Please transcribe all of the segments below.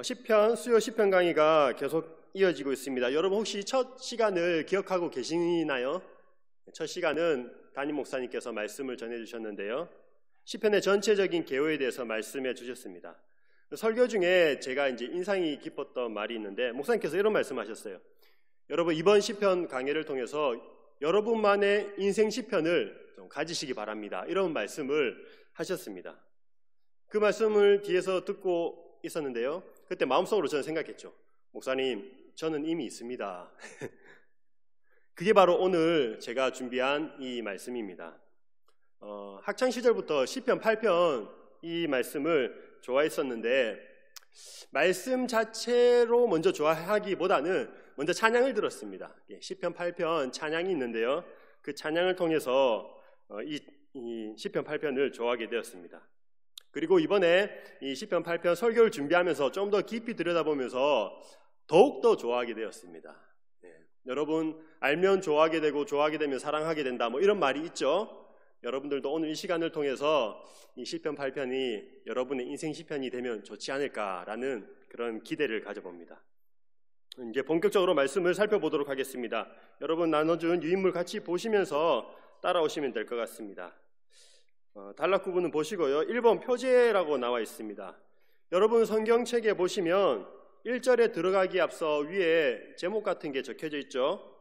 시편 수요 시편 강의가 계속 이어지고 있습니다. 여러분 혹시 첫 시간을 기억하고 계시나요? 첫 시간은 담임 목사님께서 말씀을 전해 주셨는데요. 시편의 전체적인 개요에 대해서 말씀해 주셨습니다. 설교 중에 제가 이제 인상이 깊었던 말이 있는데 목사님께서 이런 말씀하셨어요. 여러분 이번 시편 강의를 통해서 여러분만의 인생 시편을 좀 가지시기 바랍니다. 이런 말씀을 하셨습니다. 그 말씀을 뒤에서 듣고 있었는데요. 그때 마음속으로 저는 생각했죠. 목사님, 저는 이미 있습니다. 그게 바로 오늘 제가 준비한 이 말씀입니다. 학창 시절부터 시편 8편 이 말씀을 좋아했었는데 말씀 자체로 먼저 좋아하기보다는 먼저 찬양을 들었습니다. 시편 8편 찬양이 있는데요. 그 찬양을 통해서 이 시편 8편을 좋아하게 되었습니다. 그리고 이번에 이 시편 8편 설교를 준비하면서 좀 더 깊이 들여다보면서 더욱더 좋아하게 되었습니다. 여러분 알면 좋아하게 되고 좋아하게 되면 사랑하게 된다 뭐 이런 말이 있죠. 여러분들도 오늘 이 시간을 통해서 이 시편 8편이 여러분의 인생 시편이 되면 좋지 않을까라는 그런 기대를 가져봅니다. 이제 본격적으로 말씀을 살펴보도록 하겠습니다. 여러분 나눠준 유인물 같이 보시면서 따라오시면 될 것 같습니다. 단락 구분은 보시고요. 1번 표제라고 나와 있습니다. 여러분 성경책에 보시면 1절에 들어가기 앞서 위에 제목 같은 게 적혀져 있죠.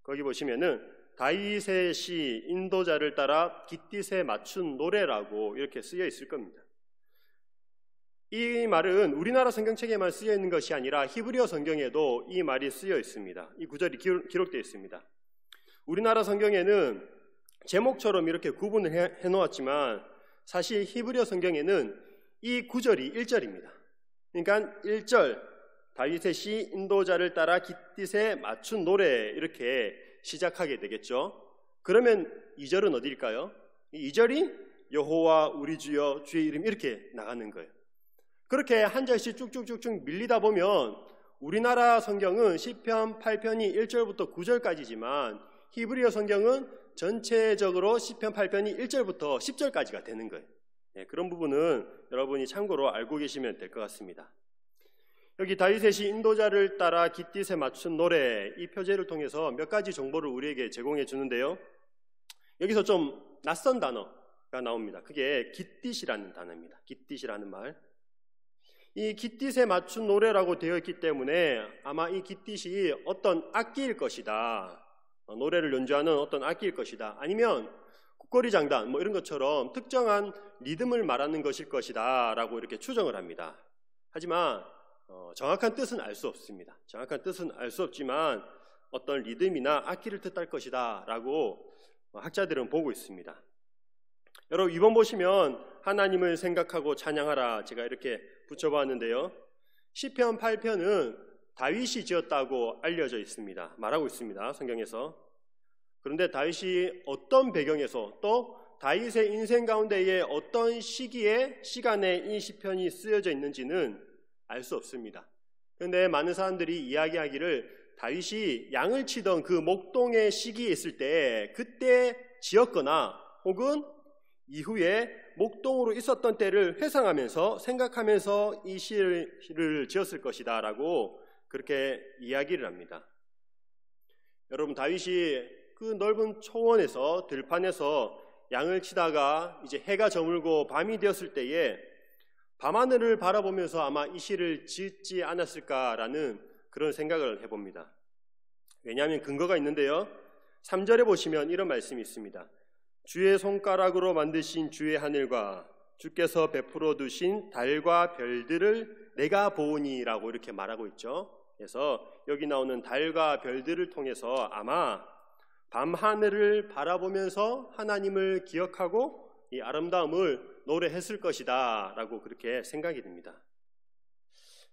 거기 보시면은 다윗의 시 인도자를 따라 깃딧에 맞춘 노래라고 이렇게 쓰여 있을 겁니다. 이 말은 우리나라 성경책에만 쓰여 있는 것이 아니라 히브리어 성경에도 이 말이 쓰여 있습니다. 이 구절이 기록되어 있습니다. 우리나라 성경에는 제목처럼 이렇게 구분을 해놓았지만 사실 히브리어 성경에는 이 구절이 1절입니다. 그러니까 1절 다윗의 시 인도자를 따라 깃딧에 맞춘 노래 이렇게 시작하게 되겠죠. 그러면 2절은 어디일까요? 2절이 여호와 우리 주여 주의 이름 이렇게 나가는 거예요. 그렇게 한 절씩 쭉쭉쭉쭉 밀리다 보면 우리나라 성경은 시편 8편이 1절부터 9절까지지만 히브리어 성경은 전체적으로 시편 8편이 1절부터 10절까지가 되는 거예요. 그런 부분은 여러분이 참고로 알고 계시면 될 것 같습니다. 여기 다윗의 시 인도자를 따라 깃딧에 맞춘 노래 이 표제를 통해서 몇 가지 정보를 우리에게 제공해 주는데요. 여기서 좀 낯선 단어가 나옵니다. 그게 깃딧이라는 단어입니다. 깃딧이라는 말. 이 깃딧에 맞춘 노래라고 되어 있기 때문에 아마 이 깃딧이 어떤 악기일 것이다. 노래를 연주하는 어떤 악기일 것이다. 아니면 국거리 장단 뭐 이런 것처럼 특정한 리듬을 말하는 것일 것이다 라고 이렇게 추정을 합니다. 하지만 정확한 뜻은 알 수 없습니다. 정확한 뜻은 알 수 없지만 어떤 리듬이나 악기를 뜻할 것이다 라고 학자들은 보고 있습니다. 여러분 2번 보시면 하나님을 생각하고 찬양하라 제가 이렇게 붙여봤는데요. 시편 8편은 다윗이 지었다고 알려져 있습니다. 말하고 있습니다. 성경에서. 그런데 다윗이 어떤 배경에서 또 다윗의 인생 가운데에 어떤 시간에 이 시편이 쓰여져 있는지는 알 수 없습니다. 그런데 많은 사람들이 이야기하기를 다윗이 양을 치던 그 목동의 시기에 있을 때 그때 지었거나 혹은 이후에 목동으로 있었던 때를 회상하면서 생각하면서 이 시를 지었을 것이다 라고 그렇게 이야기를 합니다. 여러분 다윗이 그 넓은 초원에서 들판에서 양을 치다가 이제 해가 저물고 밤이 되었을 때에 밤하늘을 바라보면서 아마 이 시를 짓지 않았을까라는 그런 생각을 해봅니다. 왜냐하면 근거가 있는데요. 3절에 보시면 이런 말씀이 있습니다. 주의 손가락으로 만드신 주의 하늘과 주께서 베풀어 두신 달과 별들을 내가 보오니라고 이렇게 말하고 있죠. 그래서 여기 나오는 달과 별들을 통해서 아마 밤하늘을 바라보면서 하나님을 기억하고 이 아름다움을 노래했을 것이다 라고 그렇게 생각이 됩니다.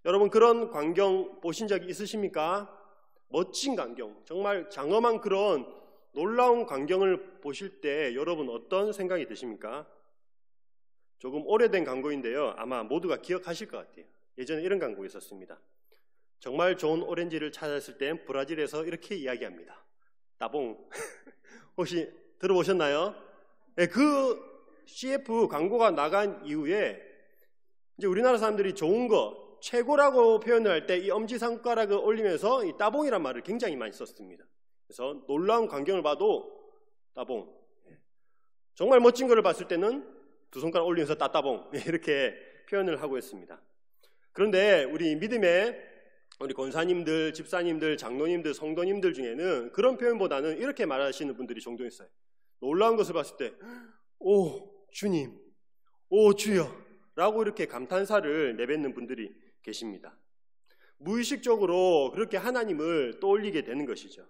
여러분 그런 광경 보신 적이 있으십니까? 멋진 광경, 정말 장엄한 그런 놀라운 광경을 보실 때 여러분 어떤 생각이 드십니까? 조금 오래된 광고인데요. 아마 모두가 기억하실 것 같아요. 예전에 이런 광고 있었습니다. 정말 좋은 오렌지를 찾았을 땐 브라질에서 이렇게 이야기합니다. 따봉. 혹시 들어보셨나요? 네, 그 CF 광고가 나간 이후에 이제 우리나라 사람들이 좋은 거, 최고라고 표현을 할 때 이 엄지손가락을 올리면서 이 따봉이란 말을 굉장히 많이 썼습니다. 그래서 놀라운 광경을 봐도 따봉, 정말 멋진 것을 봤을 때는 두 손가락 올리면서 따따봉, 이렇게 표현을 하고 있습니다. 그런데 우리 믿음의 우리 권사님들, 집사님들, 장로님들, 성도님들 중에는 그런 표현보다는 이렇게 말하시는 분들이 종종 있어요. 놀라운 것을 봤을 때 오 주님, 오 주여 라고 이렇게 감탄사를 내뱉는 분들이 계십니다. 무의식적으로 그렇게 하나님을 떠올리게 되는 것이죠.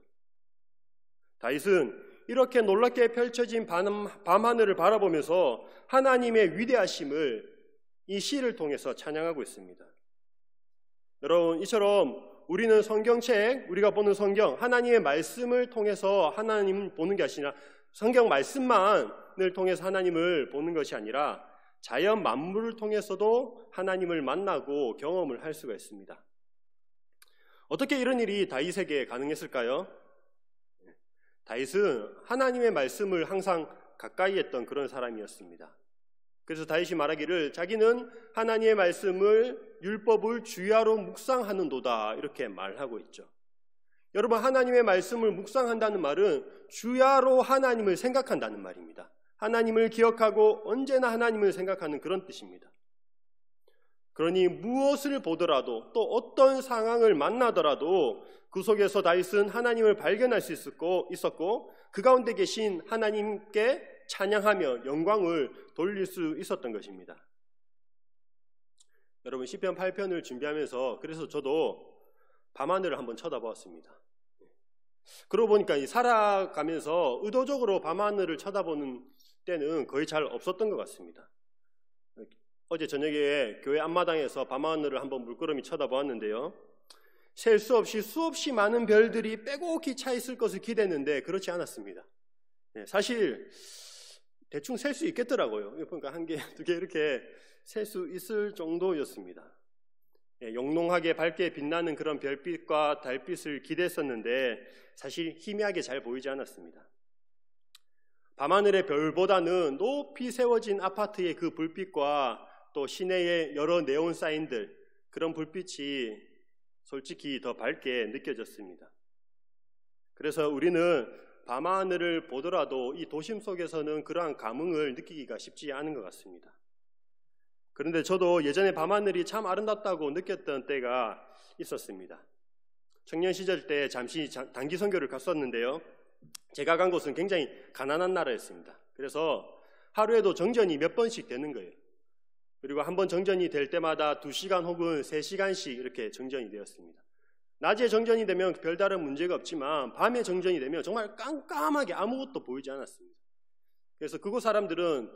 다윗은 이렇게 놀랍게 펼쳐진 밤하늘을 바라보면서 하나님의 위대하심을 이 시를 통해서 찬양하고 있습니다. 여러분, 이처럼 우리는 성경책, 우리가 보는 성경, 하나님의 말씀을 통해서 하나님 보는 게 아니라 성경 말씀만을 통해서 하나님을 보는 것이 아니라 자연 만물을 통해서도 하나님을 만나고 경험을 할 수가 있습니다. 어떻게 이런 일이 다윗에게 가능했을까요? 다윗은 하나님의 말씀을 항상 가까이 했던 그런 사람이었습니다. 그래서 다윗이 말하기를 자기는 하나님의 말씀을 율법을 주야로 묵상하는도다 이렇게 말하고 있죠. 여러분, 하나님의 말씀을 묵상한다는 말은 주야로 하나님을 생각한다는 말입니다. 하나님을 기억하고 언제나 하나님을 생각하는 그런 뜻입니다. 그러니 무엇을 보더라도 또 어떤 상황을 만나더라도 그 속에서 다윗은 하나님을 발견할 수 있었고 그 가운데 계신 하나님께 찬양하며 영광을 돌릴 수 있었던 것입니다. 여러분, 시편 8편을 준비하면서 그래서 저도 밤하늘을 한번 쳐다보았습니다. 그러고 보니까 살아가면서 의도적으로 밤하늘을 쳐다보는 때는 거의 잘 없었던 것 같습니다. 어제 저녁에 교회 앞마당에서 밤하늘을 한번 물끄러미 쳐다보았는데요. 셀 수 없이 수없이 많은 별들이 빼곡히 차 있을 것을 기대했는데 그렇지 않았습니다. 사실 대충 셀 수 있겠더라고요. 그러니까 한 개, 두 개 이렇게 셀 수 있을 정도였습니다. 영롱하게 밝게 빛나는 그런 별빛과 달빛을 기대했었는데 사실 희미하게 잘 보이지 않았습니다. 밤하늘의 별보다는 높이 세워진 아파트의 그 불빛과 또 시내의 여러 네온 사인들, 그런 불빛이 솔직히 더 밝게 느껴졌습니다. 그래서 우리는 밤하늘을 보더라도 이 도심 속에서는 그러한 감흥을 느끼기가 쉽지 않은 것 같습니다. 그런데 저도 예전에 밤하늘이 참 아름답다고 느꼈던 때가 있었습니다. 청년 시절 때 잠시 단기 선교를 갔었는데요. 제가 간 곳은 굉장히 가난한 나라였습니다. 그래서 하루에도 정전이 몇 번씩 되는 거예요. 그리고 한 번 정전이 될 때마다 2시간 혹은 3시간씩 이렇게 정전이 되었습니다. 낮에 정전이 되면 별다른 문제가 없지만 밤에 정전이 되면 정말 깜깜하게 아무것도 보이지 않았습니다. 그래서 그곳 사람들은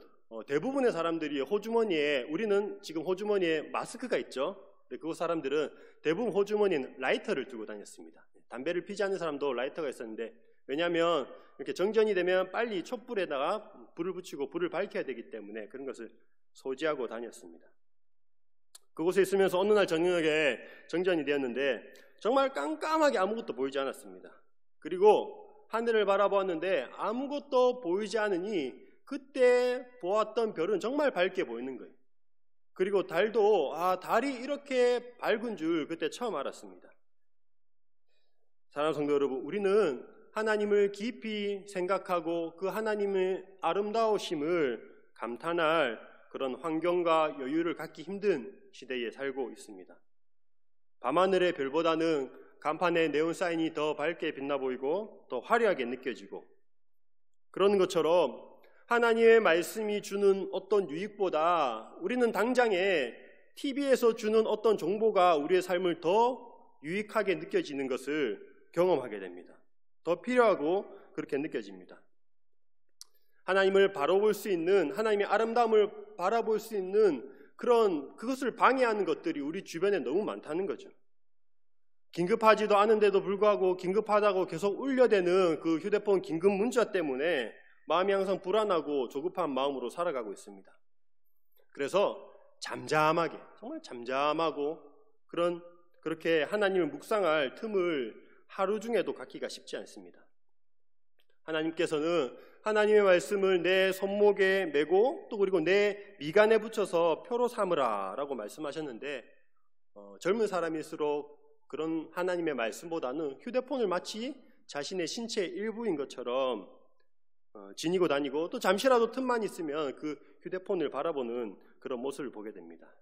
대부분의 사람들이 호주머니에, 우리는 지금 호주머니에 마스크가 있죠. 근데 그곳 사람들은 대부분 호주머니에는 라이터를 들고 다녔습니다. 담배를 피지 않는 사람도 라이터가 있었는데, 왜냐하면 이렇게 정전이 되면 빨리 촛불에다가 불을 붙이고 불을 밝혀야 되기 때문에 그런 것을 소지하고 다녔습니다. 그곳에 있으면서 어느 날 저녁에 정전이 되었는데 정말 깜깜하게 아무것도 보이지 않았습니다. 그리고 하늘을 바라보았는데 아무것도 보이지 않으니 그때 보았던 별은 정말 밝게 보이는 거예요. 그리고 달도 달이 이렇게 밝은 줄 그때 처음 알았습니다. 사랑하는 성도 여러분, 우리는 하나님을 깊이 생각하고 그 하나님의 아름다우심을 감탄할 그런 환경과 여유를 갖기 힘든 시대에 살고 있습니다. 밤하늘의 별보다는 간판의 네온 사인이 더 밝게 빛나 보이고 더 화려하게 느껴지고, 그런 것처럼 하나님의 말씀이 주는 어떤 유익보다 우리는 당장에 TV에서 주는 어떤 정보가 우리의 삶을 더 유익하게 느껴지는 것을 경험하게 됩니다. 더 필요하고 그렇게 느껴집니다. 하나님을 바라볼 수 있는, 하나님의 아름다움을 바라볼 수 있는 그것을 방해하는 것들이 우리 주변에 너무 많다는 거죠. 긴급하지도 않은데도 불구하고 긴급하다고 계속 울려대는 그 휴대폰 긴급 문자 때문에 마음이 항상 불안하고 조급한 마음으로 살아가고 있습니다. 그래서 잠잠하게, 정말 잠잠하고 그렇게 하나님을 묵상할 틈을 하루 중에도 갖기가 쉽지 않습니다. 하나님께서는 하나님의 말씀을 내 손목에 메고 또 그리고 내 미간에 붙여서 표로 삼으라 라고 말씀하셨는데, 젊은 사람일수록 그런 하나님의 말씀보다는 휴대폰을 마치 자신의 신체의 일부인 것처럼 지니고 다니고 또 잠시라도 틈만 있으면 그 휴대폰을 바라보는 그런 모습을 보게 됩니다.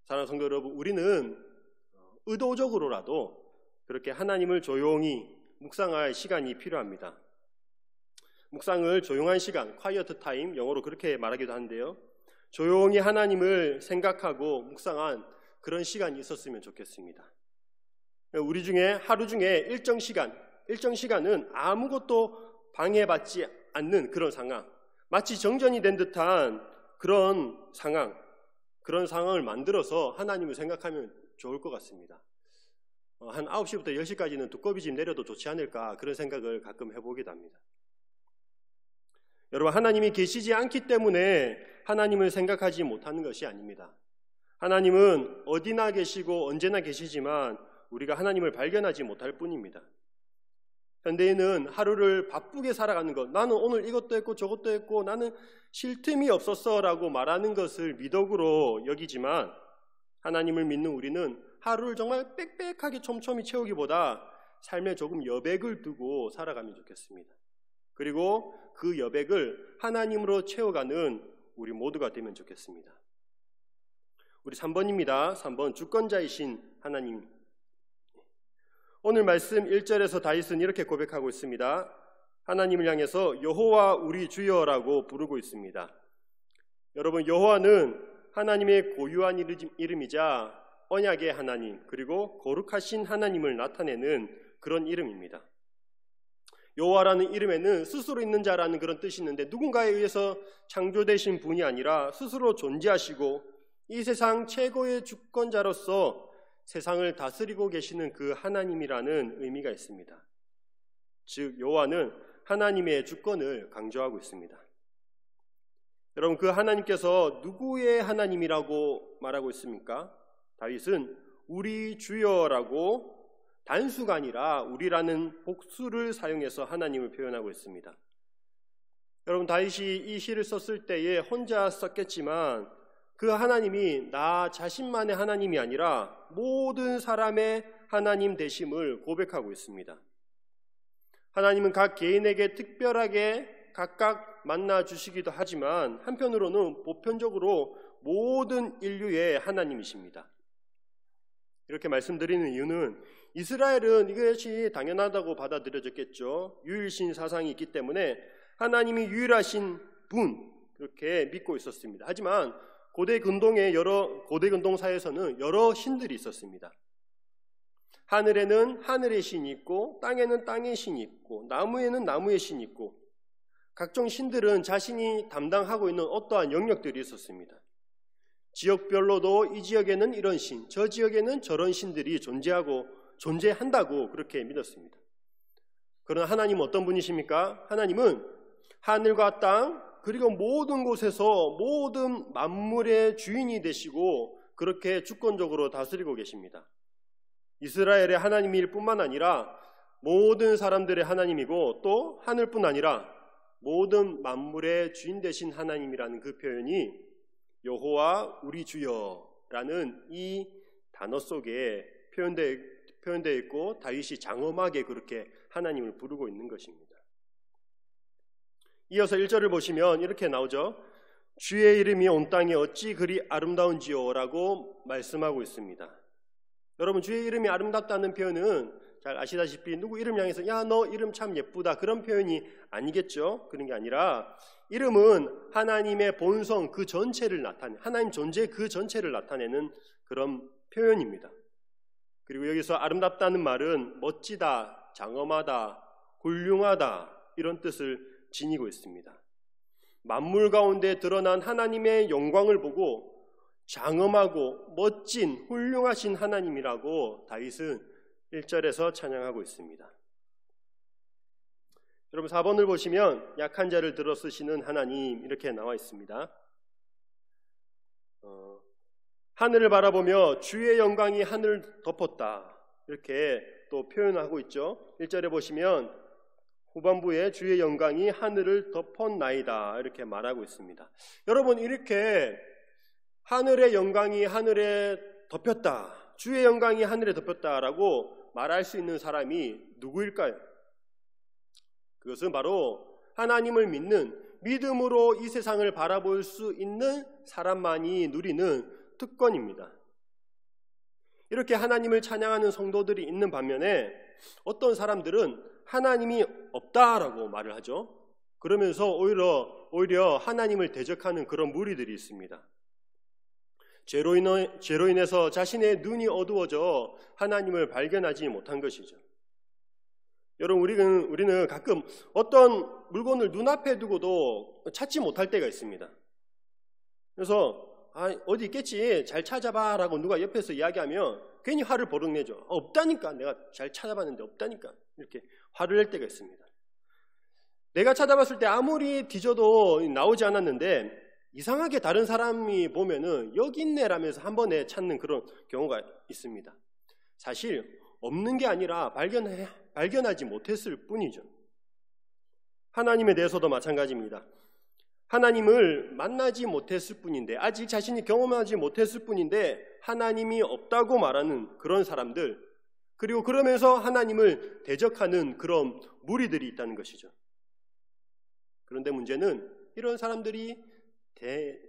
사랑하는 성도 여러분, 우리는 의도적으로라도 그렇게 하나님을 조용히 묵상할 시간이 필요합니다. 묵상을 조용한 시간, quiet time, 영어로 그렇게 말하기도 하는데요. 조용히 하나님을 생각하고 묵상한 그런 시간이 있었으면 좋겠습니다. 우리 중에 하루 중에 일정 시간은 아무것도 방해받지 않는 그런 상황, 마치 정전이 된 듯한 그런 상황을 만들어서 하나님을 생각하면 좋을 것 같습니다. 한 9시부터 10시까지는 두꺼비 집 내려도 좋지 않을까, 그런 생각을 가끔 해보기도 합니다. 여러분, 하나님이 계시지 않기 때문에 하나님을 생각하지 못하는 것이 아닙니다. 하나님은 어디나 계시고 언제나 계시지만 우리가 하나님을 발견하지 못할 뿐입니다. 현대인은 하루를 바쁘게 살아가는 것, 나는 오늘 이것도 했고 저것도 했고 나는 쉴 틈이 없었어라고 말하는 것을 미덕으로 여기지만, 하나님을 믿는 우리는 하루를 정말 빽빽하게 촘촘히 채우기보다 삶에 조금 여백을 두고 살아가면 좋겠습니다. 그리고 그 여백을 하나님으로 채워가는 우리 모두가 되면 좋겠습니다. 우리 3번입니다. 3번, 주권자이신 하나님. 오늘 말씀 1절에서 다윗은 이렇게 고백하고 있습니다. 하나님을 향해서 여호와 우리 주여라고 부르고 있습니다. 여러분, 여호와는 하나님의 고유한 이름이자 언약의 하나님, 그리고 거룩하신 하나님을 나타내는 그런 이름입니다. 여호와라는 이름에는 스스로 있는 자라는 그런 뜻이 있는데, 누군가에 의해서 창조되신 분이 아니라 스스로 존재하시고 이 세상 최고의 주권자로서 세상을 다스리고 계시는 그 하나님이라는 의미가 있습니다. 즉, 여호와는 하나님의 주권을 강조하고 있습니다. 여러분, 그 하나님께서 누구의 하나님이라고 말하고 있습니까? 다윗은 우리 주여라고 단수가 아니라 우리라는 복수를 사용해서 하나님을 표현하고 있습니다. 여러분, 다윗이 이 시를 썼을 때에 혼자 썼겠지만 그 하나님이 나 자신만의 하나님이 아니라 모든 사람의 하나님 되심을 고백하고 있습니다. 하나님은 각 개인에게 특별하게 각각 만나 주시기도 하지만 한편으로는 보편적으로 모든 인류의 하나님이십니다. 이렇게 말씀드리는 이유는 이스라엘은 이것이 당연하다고 받아들여졌겠죠. 유일신 사상이 있기 때문에 하나님이 유일하신 분, 그렇게 믿고 있었습니다. 하지만 고대 근동사에서는 여러 신들이 있었습니다. 하늘에는 하늘의 신이 있고 땅에는 땅의 신이 있고 나무에는 나무의 신이 있고, 각종 신들은 자신이 담당하고 있는 어떠한 영역들이 있었습니다. 지역별로도 이 지역에는 이런 신, 저 지역에는 저런 신들이 존재한다고 그렇게 믿었습니다. 그러나 하나님은 어떤 분이십니까? 하나님은 하늘과 땅, 그리고 모든 곳에서 모든 만물의 주인이 되시고 그렇게 주권적으로 다스리고 계십니다. 이스라엘의 하나님일 뿐만 아니라 모든 사람들의 하나님이고, 또 하늘뿐 아니라 모든 만물의 주인 되신 하나님이라는 그 표현이 여호와 우리 주여라는 이 단어 속에 표현되어 있고, 다윗이 장엄하게 그렇게 하나님을 부르고 있는 것입니다. 이어서 1절을 보시면 이렇게 나오죠. 주의 이름이 온 땅에 어찌 그리 아름다운지요 라고 말씀하고 있습니다. 여러분, 주의 이름이 아름답다는 표현은 잘 아시다시피 누구 이름 향해서 야, 너 이름 참 예쁘다, 그런 표현이 아니겠죠. 그런 게 아니라 이름은 하나님의 본성 그 전체를 하나님 존재 그 전체를 나타내는 그런 표현입니다. 그리고 여기서 아름답다는 말은 멋지다, 장엄하다, 훌륭하다, 이런 뜻을 지니고 있습니다. 만물 가운데 드러난 하나님의 영광을 보고 장엄하고 멋진 훌륭하신 하나님이라고 다윗은 1절에서 찬양하고 있습니다. 여러분, 4번을 보시면 약한 자를 들어 쓰시는 하나님, 이렇게 나와 있습니다. 하늘을 바라보며 주의 영광이 하늘을 덮었다, 이렇게 또 표현하고 있죠. 1절에 보시면 후반부에 주의 영광이 하늘을 덮었나이다, 이렇게 말하고 있습니다. 여러분, 이렇게 하늘의 영광이 하늘에 덮였다, 주의 영광이 하늘에 덮였다라고 말할 수 있는 사람이 누구일까요? 그것은 바로 하나님을 믿는, 믿음으로 이 세상을 바라볼 수 있는 사람만이 누리는 특권입니다. 이렇게 하나님을 찬양하는 성도들이 있는 반면에 어떤 사람들은 하나님이 없다라고 말을 하죠. 그러면서 오히려 하나님을 대적하는 그런 무리들이 있습니다. 죄로 인해서 자신의 눈이 어두워져 하나님을 발견하지 못한 것이죠. 여러분, 우리는 가끔 어떤 물건을 눈앞에 두고도 찾지 못할 때가 있습니다. 그래서 어디 있겠지, 잘 찾아봐 라고 누가 옆에서 이야기하면 괜히 화를 버럭 내죠. 없다니까, 내가 잘 찾아봤는데 없다니까, 이렇게 화를 낼 때가 있습니다. 내가 찾아봤을 때 아무리 뒤져도 나오지 않았는데 이상하게 다른 사람이 보면은 여기 있네 라면서 한 번에 찾는 그런 경우가 있습니다. 사실 없는 게 아니라 발견하지 못했을 뿐이죠. 하나님에 대해서도 마찬가지입니다. 하나님을 만나지 못했을 뿐인데, 아직 자신이 경험하지 못했을 뿐인데 하나님이 없다고 말하는 그런 사람들, 그리고 그러면서 하나님을 대적하는 그런 무리들이 있다는 것이죠. 그런데 문제는 이런 사람들이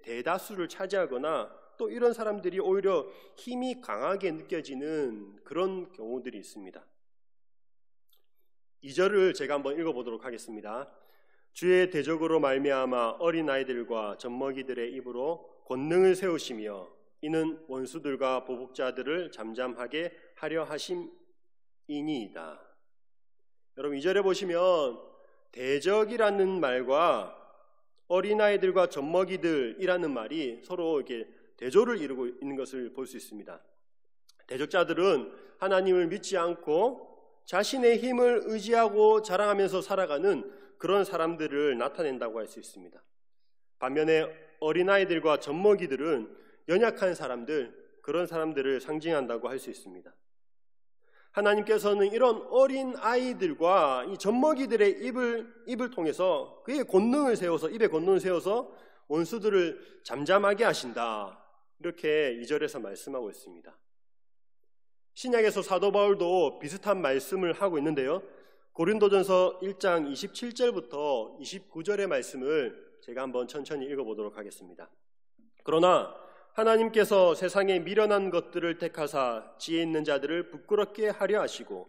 대다수를 차지하거나 또 이런 사람들이 오히려 힘이 강하게 느껴지는 그런 경우들이 있습니다. 2절을 제가 한번 읽어보도록 하겠습니다. 주의 대적으로 말미암아 어린아이들과 젖먹이들의 입으로 권능을 세우시며 이는 원수들과 보복자들을 잠잠하게 하려 하심이니이다. 여러분, 2절에 보시면 대적이라는 말과 어린아이들과 젖먹이들이라는 말이 서로 이렇게 대조를 이루고 있는 것을 볼 수 있습니다. 대적자들은 하나님을 믿지 않고 자신의 힘을 의지하고 자랑하면서 살아가는 그런 사람들을 나타낸다고 할 수 있습니다. 반면에 어린아이들과 젖먹이들은 연약한 사람들, 그런 사람들을 상징한다고 할 수 있습니다. 하나님께서는 이런 어린 아이들과 이 젖먹이들의 입을 통해서 그의 권능을 세워서, 입에 권능을 세워서 원수들을 잠잠하게 하신다, 이렇게 2절에서 말씀하고 있습니다. 신약에서 사도 바울도 비슷한 말씀을 하고 있는데요. 고린도전서 1장 27절부터 29절의 말씀을 제가 한번 천천히 읽어보도록 하겠습니다. 그러나 하나님께서 세상에 미련한 것들을 택하사 지혜 있는 자들을 부끄럽게 하려 하시고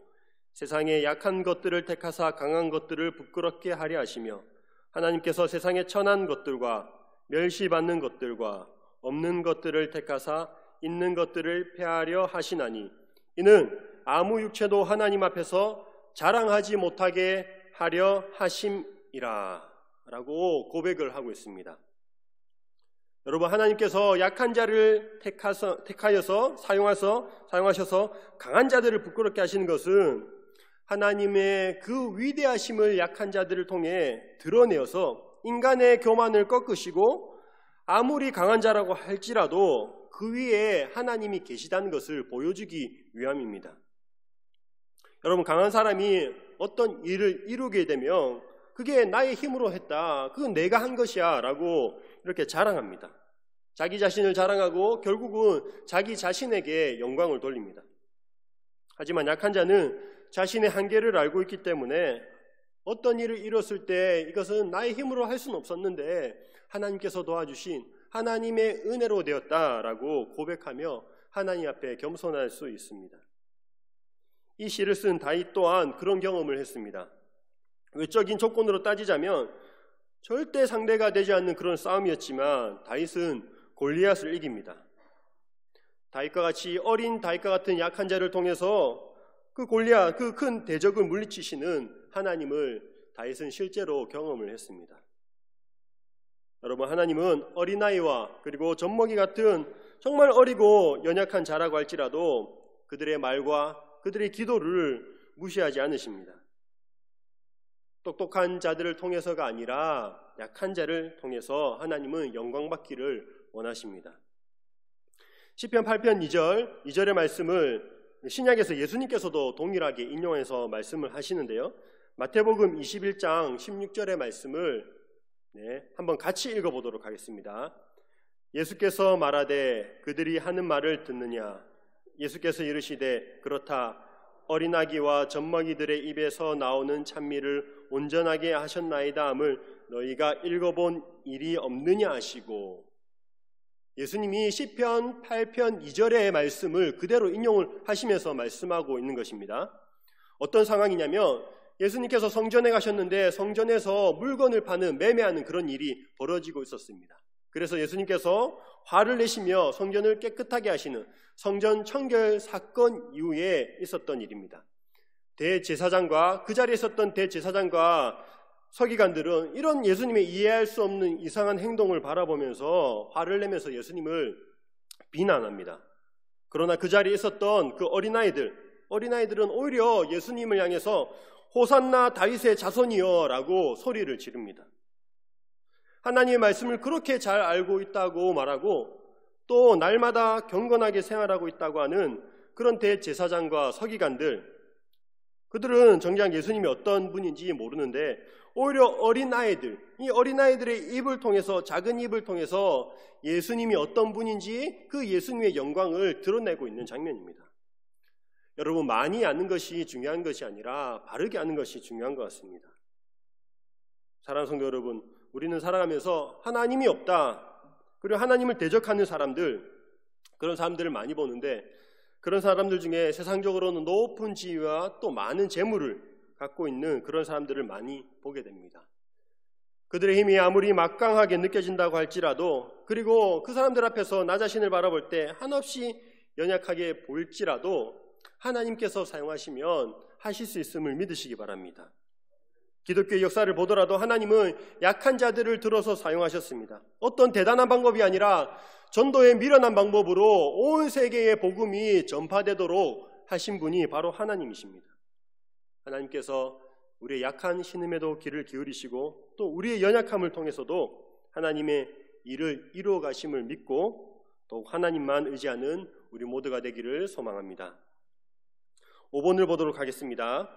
세상에 약한 것들을 택하사 강한 것들을 부끄럽게 하려 하시며 하나님께서 세상에 천한 것들과 멸시받는 것들과 없는 것들을 택하사 있는 것들을 폐하려 하시나니 이는 아무 육체도 하나님 앞에서 자랑하지 못하게 하려 하심이라 라고 고백을 하고 있습니다. 여러분, 하나님께서 약한 자를 택하여서 사용하셔서 강한 자들을 부끄럽게 하시는 것은 하나님의 그 위대하심을 약한 자들을 통해 드러내어서 인간의 교만을 꺾으시고 아무리 강한 자라고 할지라도 그 위에 하나님이 계시다는 것을 보여주기 위함입니다. 여러분, 강한 사람이 어떤 일을 이루게 되면 그게 나의 힘으로 했다, 그건 내가 한 것이야 라고 이렇게 자랑합니다. 자기 자신을 자랑하고 결국은 자기 자신에게 영광을 돌립니다. 하지만 약한 자는 자신의 한계를 알고 있기 때문에 어떤 일을 이뤘을 때 이것은 나의 힘으로 할 수는 없었는데 하나님께서 도와주신 하나님의 은혜로 되었다라고 고백하며 하나님 앞에 겸손할 수 있습니다. 이 시를 쓴 다윗 또한 그런 경험을 했습니다. 외적인 조건으로 따지자면 절대 상대가 되지 않는 그런 싸움이었지만 다윗은 골리앗을 이깁니다. 다윗과 같이 어린 다윗과 같은 약한 자를 통해서 그 골리앗, 그 큰 대적을 물리치시는 하나님을 다윗은 실제로 경험을 했습니다. 여러분, 하나님은 어린아이와 그리고 젖먹이 같은 정말 어리고 연약한 자라고 할지라도 그들의 말과 그들의 기도를 무시하지 않으십니다. 똑똑한 자들을 통해서가 아니라 약한 자를 통해서 하나님은 영광받기를 원하십니다. 시편 8편 2절의 말씀을 신약에서 예수님께서도 동일하게 인용해서 말씀을 하시는데요. 마태복음 21장 16절의 말씀을 한번 같이 읽어보도록 하겠습니다. 예수께서 말하되 그들이 하는 말을 듣느냐? 예수께서 이르시되 그렇다. 어린아기와 젖먹이들의 입에서 나오는 찬미를 온전하게 하셨나이다 함을 너희가 읽어본 일이 없느냐 하시고, 예수님이 시편 8편 2절의 말씀을 그대로 인용을 하시면서 말씀하고 있는 것입니다. 어떤 상황이냐면 예수님께서 성전에 가셨는데 성전에서 물건을 파는, 매매하는 그런 일이 벌어지고 있었습니다. 그래서 예수님께서 화를 내시며 성전을 깨끗하게 하시는 성전 청결 사건 이후에 있었던 일입니다. 대제사장과 그 자리에 있었던 대제사장과 서기관들은 이런 예수님의 이해할 수 없는 이상한 행동을 바라보면서 화를 내면서 예수님을 비난합니다. 그러나 그 자리에 있었던 그 어린아이들은 오히려 예수님을 향해서 호산나 다윗의 자손이여 라고 소리를 지릅니다. 하나님의 말씀을 그렇게 잘 알고 있다고 말하고 또 날마다 경건하게 생활하고 있다고 하는 그런 대제사장과 서기관들, 그들은 정작 예수님이 어떤 분인지 모르는데 오히려 이 어린아이들의 입을 통해서, 작은 입을 통해서 예수님이 어떤 분인지 그 예수님의 영광을 드러내고 있는 장면입니다. 여러분, 많이 아는 것이 중요한 것이 아니라 바르게 아는 것이 중요한 것 같습니다. 사랑하는 성도 여러분, 우리는 살아가면서 하나님이 없다, 그리고 하나님을 대적하는 사람들, 그런 사람들을 많이 보는데 그런 사람들 중에 세상적으로는 높은 지위와 또 많은 재물을 갖고 있는 그런 사람들을 많이 보게 됩니다. 그들의 힘이 아무리 막강하게 느껴진다고 할지라도, 그리고 그 사람들 앞에서 나 자신을 바라볼 때 한없이 연약하게 보일지라도 하나님께서 사용하시면 하실 수 있음을 믿으시기 바랍니다. 기독교의 역사를 보더라도 하나님은 약한 자들을 들어서 사용하셨습니다. 어떤 대단한 방법이 아니라 전도의 미련한 방법으로 온 세계의 복음이 전파되도록 하신 분이 바로 하나님이십니다. 하나님께서 우리의 약한 신음에도 귀를 기울이시고 또 우리의 연약함을 통해서도 하나님의 일을 이루어 가심을 믿고 또 하나님만 의지하는 우리 모두가 되기를 소망합니다. 5번을 보도록 하겠습니다.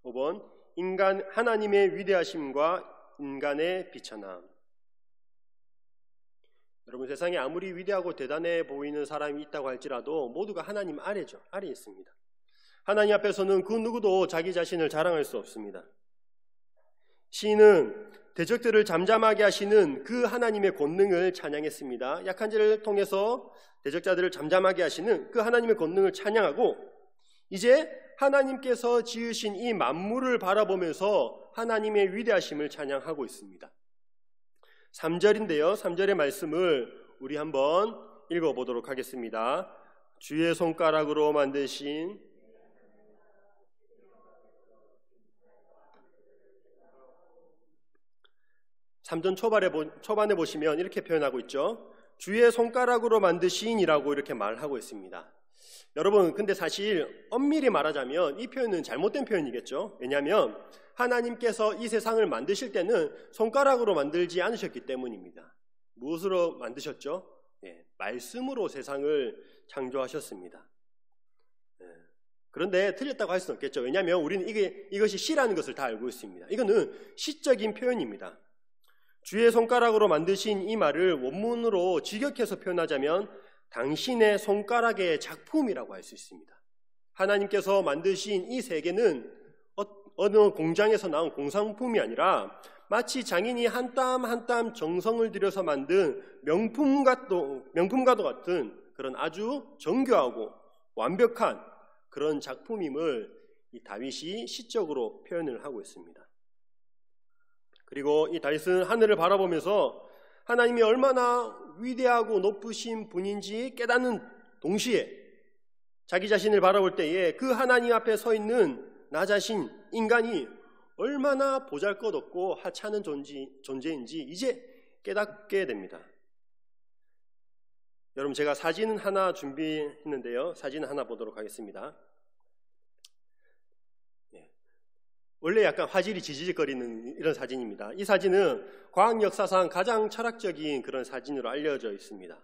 5번, 하나님의 위대하심과 인간의 비천함. 여러분, 세상에 아무리 위대하고 대단해 보이는 사람이 있다고 할지라도 모두가 하나님 아래에 있습니다. 하나님 앞에서는 그 누구도 자기 자신을 자랑할 수 없습니다. 시인은 대적들을 잠잠하게 하시는 그 하나님의 권능을 찬양했습니다. 약한 자를 통해서 대적자들을 잠잠하게 하시는 그 하나님의 권능을 찬양하고, 이제 하나님께서 지으신 이 만물을 바라보면서 하나님의 위대하심을 찬양하고 있습니다. 3절인데요. 3절의 말씀을 우리 한번 읽어보도록 하겠습니다. 주의 손가락으로 만드신 (3절) 초반에 보시면 이렇게 표현하고 있죠. 주의 손가락으로 만드신이라고 이렇게 말하고 있습니다. 여러분, 근데 사실 엄밀히 말하자면 이 표현은 잘못된 표현이겠죠. 왜냐하면 하나님께서 이 세상을 만드실 때는 손가락으로 만들지 않으셨기 때문입니다. 무엇으로 만드셨죠? 말씀으로 세상을 창조하셨습니다. 그런데 틀렸다고 할 수는 없겠죠. 왜냐하면 우리는 이것이 시라는 것을 다 알고 있습니다. 이거는 시적인 표현입니다. 주의 손가락으로 만드신 이 말을 원문으로 직역해서 표현하자면 당신의 손가락의 작품이라고 할 수 있습니다. 하나님께서 만드신 이 세계는 어느 공장에서 나온 공산품이 아니라 마치 장인이 한 땀 한 땀 정성을 들여서 만든 명품과도 같은 그런 아주 정교하고 완벽한 그런 작품임을 이 다윗이 시적으로 표현을 하고 있습니다. 그리고 이 다윗은 하늘을 바라보면서 하나님이 얼마나 위대하고 높으신 분인지 깨닫는 동시에 자기 자신을 바라볼 때에 그 하나님 앞에 서 있는 나 자신, 인간이 얼마나 보잘것없고 하찮은 존재인지 이제 깨닫게 됩니다. 여러분, 제가 사진 하나 준비했는데요. 사진 하나 보도록 하겠습니다. 원래 약간 화질이 지지직거리는 이런 사진입니다. 이 사진은 과학 역사상 가장 철학적인 그런 사진으로 알려져 있습니다.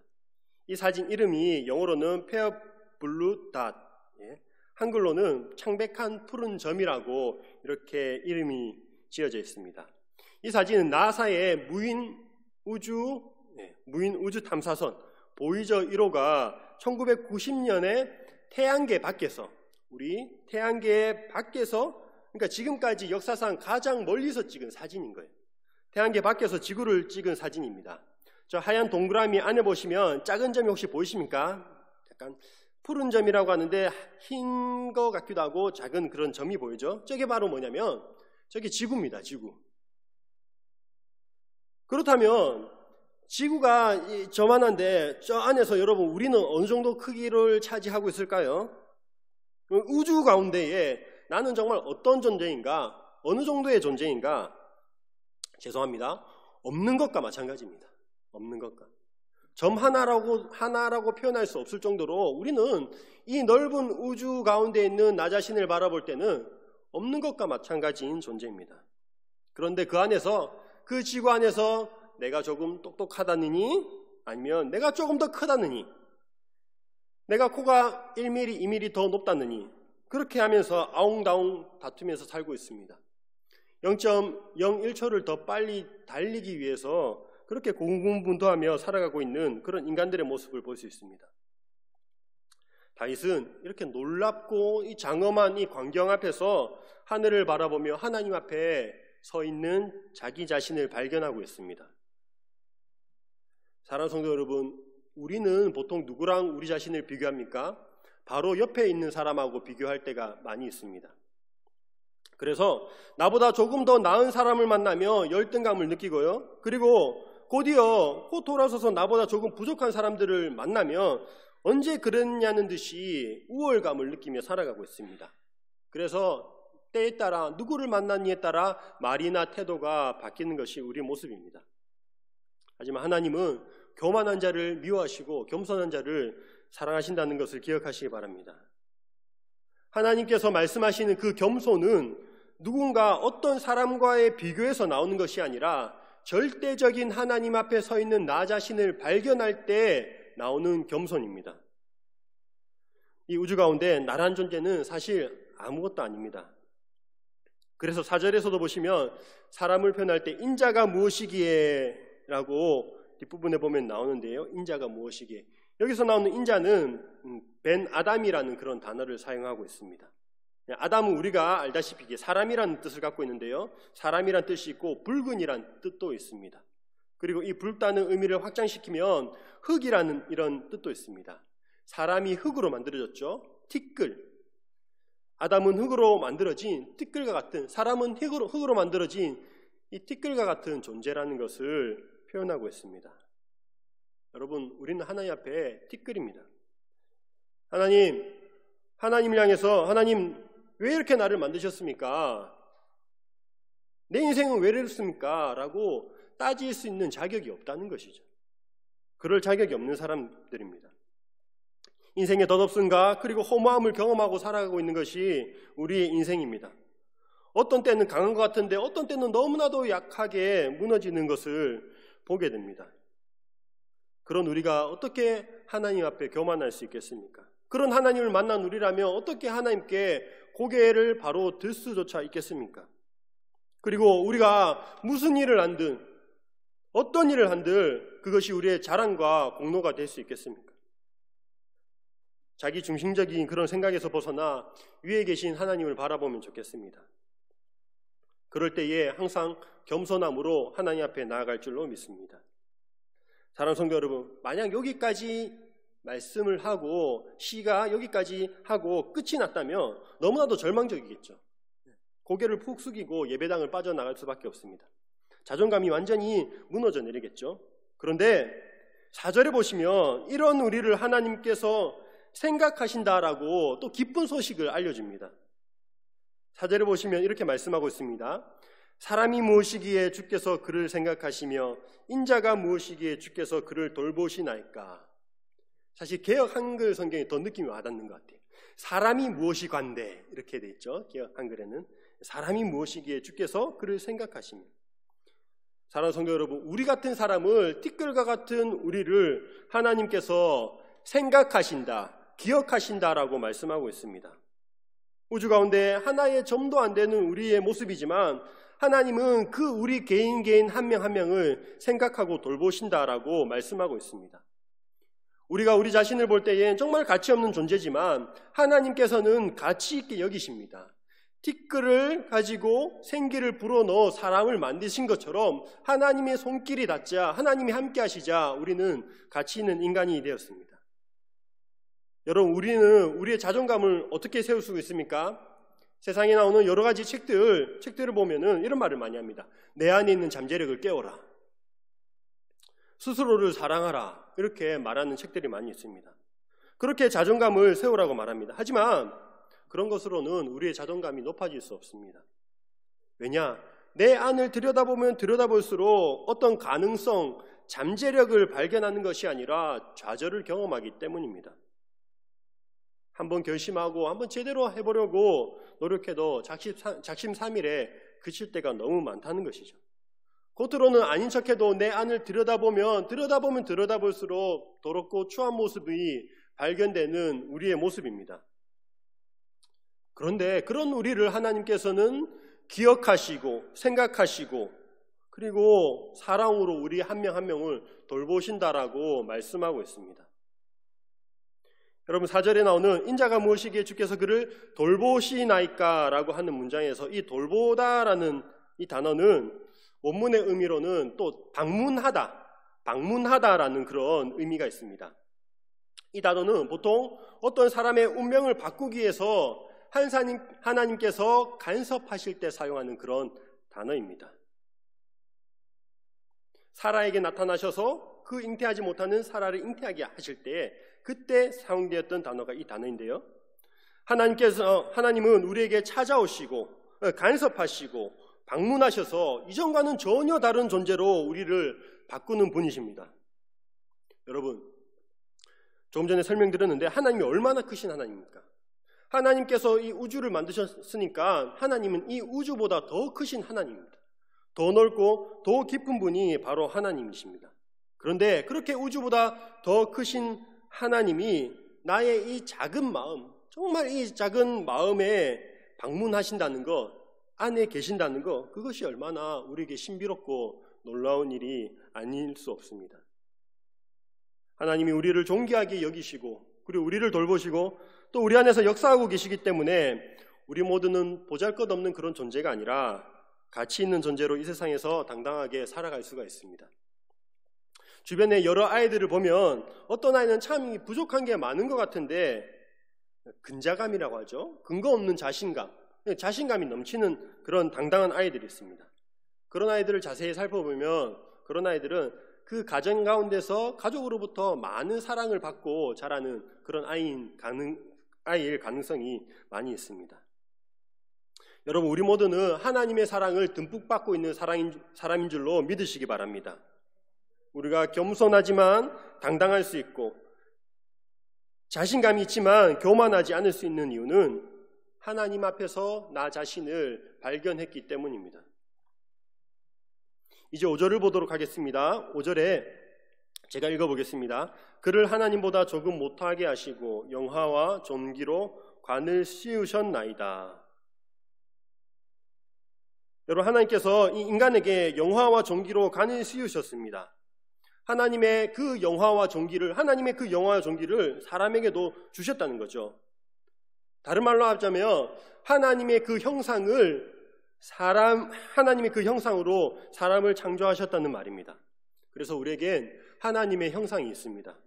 이 사진 이름이 영어로는 페어 블루 닷, 한글로는 창백한 푸른 점이라고 이렇게 이름이 지어져 있습니다. 이 사진은 나사의 무인 우주 무인 우주 탐사선 보이저 1호가 1990년에 태양계 밖에서, 우리 태양계 밖에서, 그러니까 지금까지 역사상 가장 멀리서 찍은 사진인 거예요. 태양계 밖에서 지구를 찍은 사진입니다. 저 하얀 동그라미 안에 보시면 작은 점이 혹시 보이십니까? 약간 푸른 점이라고 하는데 흰 거 같기도 하고 작은 그런 점이 보이죠? 저게 바로 뭐냐면 저게 지구입니다. 지구. 그렇다면 지구가 저만한데 저 안에서 여러분 우리는 어느 정도 크기를 차지하고 있을까요? 우주 가운데에 나는 정말 어떤 존재인가? 어느 정도의 존재인가? 죄송합니다. 없는 것과 마찬가지입니다. 없는 것과. 점 하나라고 표현할 수 없을 정도로 우리는 이 넓은 우주 가운데 있는 나 자신을 바라볼 때는 없는 것과 마찬가지인 존재입니다. 그런데 그 안에서, 그 지구 안에서 내가 조금 똑똑하다느니 아니면 내가 조금 더 크다느니 내가 코가 1mm, 2mm 더 높다느니 그렇게 하면서 아웅다웅 다투면서 살고 있습니다. 0.01초를 더 빨리 달리기 위해서 그렇게 고군분투하며 살아가고 있는 그런 인간들의 모습을 볼 수 있습니다. 다윗은 이렇게 놀랍고 이 장엄한 이 광경 앞에서 하늘을 바라보며 하나님 앞에 서 있는 자기 자신을 발견하고 있습니다. 사랑하는 성도 여러분, 우리는 보통 누구랑 우리 자신을 비교합니까? 바로 옆에 있는 사람하고 비교할 때가 많이 있습니다. 그래서 나보다 조금 더 나은 사람을 만나며 열등감을 느끼고요. 그리고 곧이어 곧 돌아서서 나보다 조금 부족한 사람들을 만나면 언제 그랬냐는 듯이 우월감을 느끼며 살아가고 있습니다. 그래서 때에 따라 누구를 만났느냐에 따라 말이나 태도가 바뀌는 것이 우리의 모습입니다. 하지만 하나님은 교만한 자를 미워하시고 겸손한 자를 사랑하신다는 것을 기억하시기 바랍니다. 하나님께서 말씀하시는 그 겸손은 누군가 어떤 사람과의 비교에서 나오는 것이 아니라 절대적인 하나님 앞에 서 있는 나 자신을 발견할 때 나오는 겸손입니다. 이 우주 가운데 나란 존재는 사실 아무것도 아닙니다. 그래서 4절에서도 보시면 사람을 표현할 때 인자가 무엇이기에 라고 뒷부분에 보면 나오는데요. 인자가 무엇이기에. 여기서 나오는 인자는 벤 아담이라는 그런 단어를 사용하고 있습니다. 아담은 우리가 알다시피 사람이라는 뜻을 갖고 있는데요. 사람이란 뜻이 있고 붉은이란 뜻도 있습니다. 그리고 이 붉다는 의미를 확장시키면 흙이라는 이런 뜻도 있습니다. 사람이 흙으로 만들어졌죠. 티끌. 아담은 흙으로 만들어진 티끌과 같은, 사람은 흙으로 만들어진 이 티끌과 같은 존재라는 것을 표현하고 있습니다. 여러분, 우리는 하나님 앞에 티끌입니다. 하나님을 향해서 하나님 왜 이렇게 나를 만드셨습니까? 내 인생은 왜 이렇습니까? 라고 따질 수 있는 자격이 없다는 것이죠. 그럴 자격이 없는 사람들입니다. 인생의 덧없음과 그리고 허무함을 경험하고 살아가고 있는 것이 우리의 인생입니다. 어떤 때는 강한 것 같은데 어떤 때는 너무나도 약하게 무너지는 것을 보게 됩니다. 그런 우리가 어떻게 하나님 앞에 교만할 수 있겠습니까? 그런 하나님을 만난 우리라면 어떻게 하나님께 고개를 바로 들 수조차 있겠습니까? 그리고 우리가 무슨 일을 한들 어떤 일을 한들 그것이 우리의 자랑과 공로가 될 수 있겠습니까? 자기 중심적인 그런 생각에서 벗어나 위에 계신 하나님을 바라보면 좋겠습니다. 그럴 때에 항상 겸손함으로 하나님 앞에 나아갈 줄로 믿습니다. 사랑하는 성도 여러분, 만약 여기까지 말씀을 하고 시가 여기까지 하고 끝이 났다면 너무나도 절망적이겠죠. 고개를 푹 숙이고 예배당을 빠져나갈 수밖에 없습니다. 자존감이 완전히 무너져 내리겠죠. 그런데 4절에 보시면 이런 우리를 하나님께서 생각하신다라고 또 기쁜 소식을 알려줍니다. 4절에 보시면 이렇게 말씀하고 있습니다. 사람이 무엇이기에 주께서 그를 생각하시며 인자가 무엇이기에 주께서 그를 돌보시나이까. 사실 개역 한글 성경이 더 느낌이 와닿는 것 같아요. 사람이 무엇이 관대 이렇게 돼 있죠. 개역 한글에는 사람이 무엇이기에 주께서 그를 생각하시며. 사랑하는 성도 여러분, 우리 같은 사람을, 티끌과 같은 우리를 하나님께서 생각하신다, 기억하신다라고 말씀하고 있습니다. 우주 가운데 하나의 점도 안 되는 우리의 모습이지만 하나님은 그 우리 개인 한 명 한 명을 생각하고 돌보신다라고 말씀하고 있습니다. 우리가 우리 자신을 볼 때엔 정말 가치 없는 존재지만 하나님께서는 가치 있게 여기십니다. 티끌을 가지고 생기를 불어넣어 사람을 만드신 것처럼 하나님의 손길이 닿자, 하나님이 함께 하시자 우리는 가치 있는 인간이 되었습니다. 여러분, 우리는 우리의 자존감을 어떻게 세울 수 있습니까? 세상에 나오는 여러 가지 책들을 보면은 이런 말을 많이 합니다. 내 안에 있는 잠재력을 깨워라. 스스로를 사랑하라. 이렇게 말하는 책들이 많이 있습니다. 그렇게 자존감을 세우라고 말합니다. 하지만 그런 것으로는 우리의 자존감이 높아질 수 없습니다. 왜냐? 내 안을 들여다보면 들여다볼수록 어떤 가능성, 잠재력을 발견하는 것이 아니라 좌절을 경험하기 때문입니다. 한번 결심하고 한번 제대로 해보려고 노력해도 작심삼일에 그칠 때가 너무 많다는 것이죠. 겉으로는 아닌 척해도 내 안을 들여다보면 들여다볼수록 더럽고 추한 모습이 발견되는 우리의 모습입니다. 그런데 그런 우리를 하나님께서는 기억하시고 생각하시고 그리고 사랑으로 우리 한 명 한 명을 돌보신다라고 말씀하고 있습니다. 여러분, 4절에 나오는 인자가 무엇이기에 주께서 그를 돌보시나이까라고 하는 문장에서 이 돌보다라는 이 단어는 원문의 의미로는 또 방문하다라는 그런 의미가 있습니다. 이 단어는 보통 어떤 사람의 운명을 바꾸기 위해서 하나님께서 간섭하실 때 사용하는 그런 단어입니다. 사라에게 나타나셔서 그 잉태하지 못하는 사라를 잉태하게 하실 때 그때 사용되었던 단어가 이 단어인데요. 하나님은 우리에게 찾아오시고 간섭하시고 방문하셔서 이전과는 전혀 다른 존재로 우리를 바꾸는 분이십니다. 여러분, 조금 전에 설명드렸는데 하나님이 얼마나 크신 하나님입니까? 하나님께서 이 우주를 만드셨으니까 하나님은 이 우주보다 더 크신 하나님입니다. 더 넓고 더 깊은 분이 바로 하나님이십니다. 그런데 그렇게 우주보다 더 크신 하나님이 나의 이 작은 마음, 정말 이 작은 마음에 방문하신다는 것, 안에 계신다는 것, 그것이 얼마나 우리에게 신비롭고 놀라운 일이 아닐 수 없습니다. 하나님이 우리를 존귀하게 여기시고 그리고 우리를 돌보시고 또 우리 안에서 역사하고 계시기 때문에 우리 모두는 보잘것없는 그런 존재가 아니라 가치 있는 존재로 이 세상에서 당당하게 살아갈 수가 있습니다. 주변에 여러 아이들을 보면 어떤 아이는 참 부족한 게 많은 것 같은데 근자감이라고 하죠. 근거 없는 자신감이 넘치는 그런 당당한 아이들이 있습니다. 그런 아이들을 자세히 살펴보면 그런 아이들은 그 가정 가운데서 가족으로부터 많은 사랑을 받고 자라는 그런 아이일 가능성이 많이 있습니다. 여러분, 우리 모두는 하나님의 사랑을 듬뿍 받고 있는 사람인 줄로 믿으시기 바랍니다. 우리가 겸손하지만 당당할 수 있고 자신감이 있지만 교만하지 않을 수 있는 이유는 하나님 앞에서 나 자신을 발견했기 때문입니다. 이제 5절을 보도록 하겠습니다. 5절에 제가 읽어보겠습니다. 그를 하나님보다 조금 못하게 하시고 영화와 존귀로 관을 씌우셨나이다. 여러분, 하나님께서 이 인간에게 영화와 존귀로 관을 씌우셨습니다. 하나님의 그 영화와 존귀를 사람에게도 주셨다는 거죠. 다른 말로 하자면 하나님의 그 형상으로 사람을 창조하셨다는 말입니다. 그래서 우리에겐 하나님의 형상이 있습니다.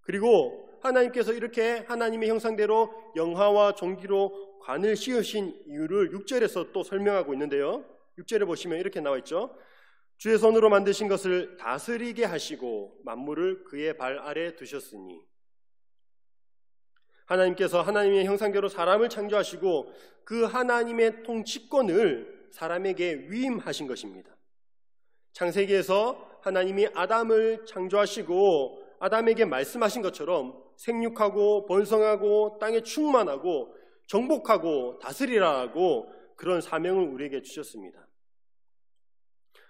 그리고 하나님께서 이렇게 하나님의 형상대로 영화와 존귀로 관을 씌우신 이유를 6절에서 또 설명하고 있는데요. 6절에 보시면 이렇게 나와 있죠. 주의 손으로 만드신 것을 다스리게 하시고 만물을 그의 발 아래 두셨으니. 하나님께서 하나님의 형상대로 사람을 창조하시고 그 하나님의 통치권을 사람에게 위임하신 것입니다. 창세기에서 하나님이 아담을 창조하시고 아담에게 말씀하신 것처럼 생육하고 번성하고 땅에 충만하고 정복하고 다스리라고 그런 사명을 우리에게 주셨습니다.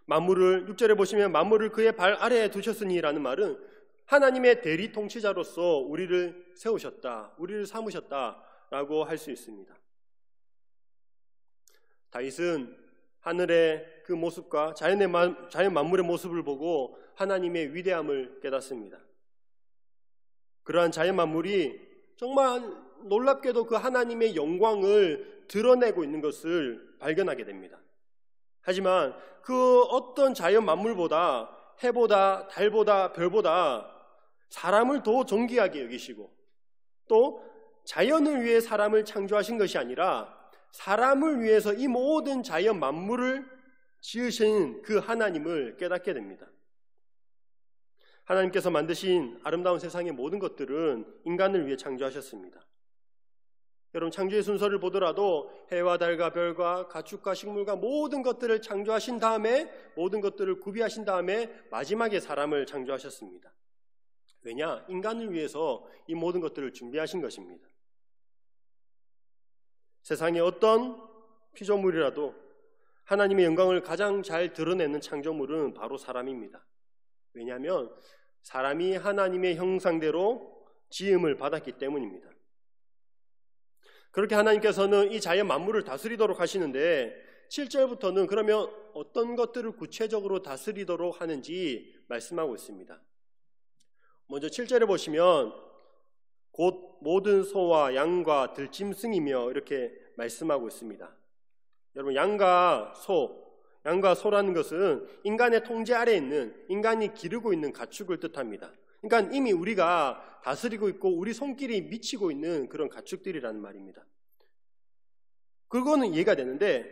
만물을 6절에 보시면 만물을 그의 발 아래에 두셨으니라는 말은 하나님의 대리 통치자로서 우리를 세우셨다, 우리를 삼으셨다라고 할 수 있습니다. 다윗은 하늘의 그 모습과 자연 만물의 모습을 보고 하나님의 위대함을 깨닫습니다. 그러한 자연 만물이 정말 놀랍게도 그 하나님의 영광을 드러내고 있는 것을 발견하게 됩니다. 하지만 그 어떤 자연 만물보다 해보다 달보다 별보다 사람을 더 존귀하게 여기시고 또 자연을 위해 사람을 창조하신 것이 아니라 사람을 위해서 이 모든 자연 만물을 지으신 그 하나님을 깨닫게 됩니다. 하나님께서 만드신 아름다운 세상의 모든 것들은 인간을 위해 창조하셨습니다. 여러분, 창조의 순서를 보더라도 해와 달과 별과 가축과 식물과 모든 것들을 창조하신 다음에 모든 것들을 구비하신 다음에 마지막에 사람을 창조하셨습니다. 왜냐? 인간을 위해서 이 모든 것들을 준비하신 것입니다. 세상의 어떤 피조물이라도 하나님의 영광을 가장 잘 드러내는 창조물은 바로 사람입니다. 왜냐하면 사람이 하나님의 형상대로 지음을 받았기 때문입니다. 그렇게 하나님께서는 이 자연 만물을 다스리도록 하시는데 7절부터는 그러면 어떤 것들을 구체적으로 다스리도록 하는지 말씀하고 있습니다. 먼저 7절에 보시면 곧 모든 소와 양과 들짐승이며 이렇게 말씀하고 있습니다. 여러분, 양과 소라는 것은 인간의 통제 아래에 있는, 인간이 기르고 있는 가축을 뜻합니다. 그러니까 이미 우리가 다스리고 있고 우리 손길이 미치고 있는 그런 가축들이라는 말입니다. 그거는 이해가 되는데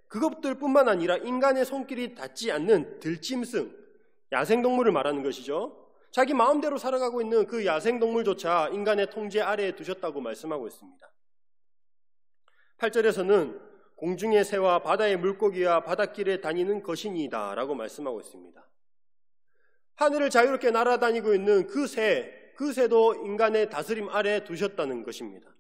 그것들뿐만 아니라 인간의 손길이 닿지 않는 들짐승, 야생동물을 말하는 것이죠. 자기 마음대로 살아가고 있는 그 야생동물조차 인간의 통제 아래에 두셨다고 말씀하고 있습니다. 8절에서는 공중의 새와 바다의 물고기와 바닷길에 다니는 것이니이다 라고 말씀하고 있습니다. 하늘을 자유롭게 날아다니고 있는 그 새도 인간의 다스림 아래에 두셨다는 것입니다.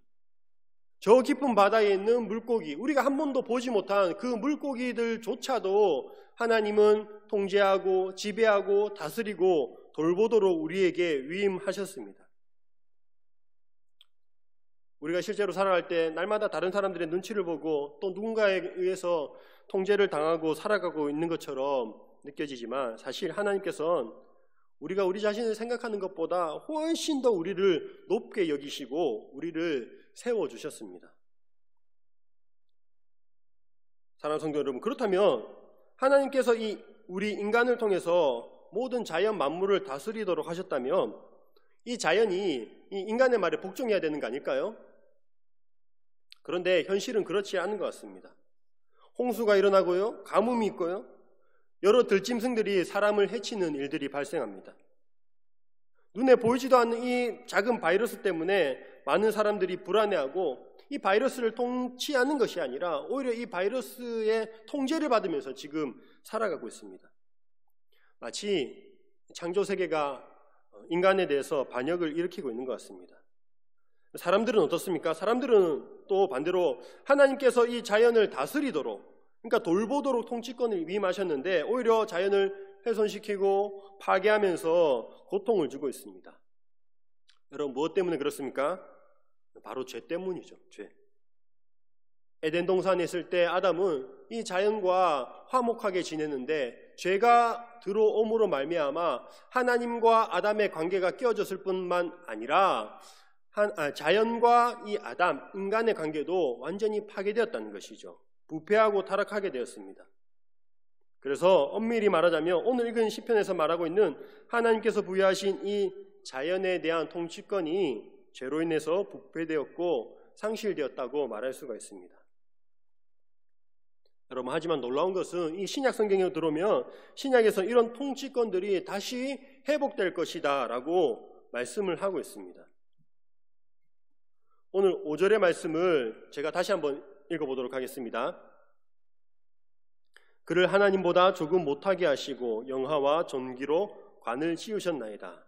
저 깊은 바다에 있는 물고기, 우리가 한 번도 보지 못한 그 물고기들조차도 하나님은 통제하고 지배하고 다스리고 돌보도록 우리에게 위임하셨습니다. 우리가 실제로 살아갈 때 날마다 다른 사람들의 눈치를 보고 또 누군가에 의해서 통제를 당하고 살아가고 있는 것처럼 느껴지지만 사실 하나님께서는 우리가 우리 자신을 생각하는 것보다 훨씬 더 우리를 높게 여기시고 우리를 세워주셨습니다. 사랑하는 성도 여러분, 그렇다면 하나님께서 우리 인간을 통해서 모든 자연 만물을 다스리도록 하셨다면 이 자연이 이 인간의 말에 복종해야 되는 거 아닐까요? 그런데 현실은 그렇지 않은 것 같습니다. 홍수가 일어나고요, 가뭄이 있고요, 여러 들짐승들이 사람을 해치는 일들이 발생합니다. 눈에 보이지도 않는 이 작은 바이러스 때문에 많은 사람들이 불안해하고 이 바이러스를 통치하는 것이 아니라 오히려 이 바이러스의 통제를 받으면서 지금 살아가고 있습니다. 마치 창조세계가 인간에 대해서 반역을 일으키고 있는 것 같습니다. 사람들은 어떻습니까? 사람들은 또 반대로 하나님께서 이 자연을 다스리도록, 그러니까 돌보도록 통치권을 위임하셨는데 오히려 자연을 훼손시키고 파괴하면서 고통을 주고 있습니다. 여러분, 무엇 때문에 그렇습니까? 바로 죄 때문이죠. 죄. 에덴 동산에 있을 때 아담은 이 자연과 화목하게 지냈는데 죄가 들어옴으로 말미암아 하나님과 아담의 관계가 깨어졌을 뿐만 아니라 자연과 이 아담, 인간의 관계도 완전히 파괴되었다는 것이죠. 부패하고 타락하게 되었습니다. 그래서 엄밀히 말하자면 오늘 읽은 시편에서 말하고 있는 하나님께서 부여하신 이 자연에 대한 통치권이 죄로 인해서 부패되었고 상실되었다고 말할 수가 있습니다. 여러분, 하지만 놀라운 것은 이 신약 성경에 들어오면 신약에서 이런 통치권들이 다시 회복될 것이다 라고 말씀을 하고 있습니다. 오늘 5절의 말씀을 제가 다시 한번 읽어보도록 하겠습니다. 그를 하나님보다 조금 못하게 하시고 영화와 존귀로 관을 씌우셨나이다.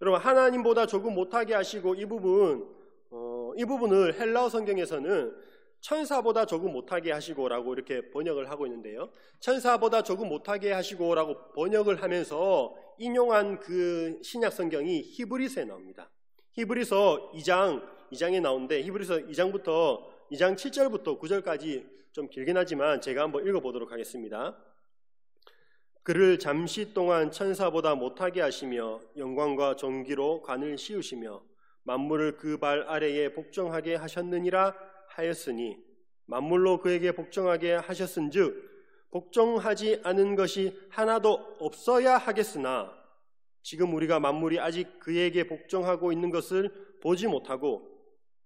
여러분, 하나님보다 조금 못하게 하시고 이 부분을 헬라어 성경에서는 천사보다 조금 못하게 하시고라고 이렇게 번역을 하고 있는데요. 천사보다 조금 못하게 하시고라고 번역을 하면서 인용한 그 신약 성경이 히브리서에 나옵니다. 히브리서 2장에 나오는데 히브리서 2장부터 2장 7절부터 9절까지 좀 길긴 하지만 제가 한번 읽어보도록 하겠습니다. 그를 잠시 동안 천사보다 못하게 하시며 영광과 존귀로 관을 씌우시며 만물을 그 발 아래에 복종하게 하셨느니라 하였으니 만물로 그에게 복종하게 하셨은즉 복종하지 않은 것이 하나도 없어야 하겠으나 지금 우리가 만물이 아직 그에게 복종하고 있는 것을 보지 못하고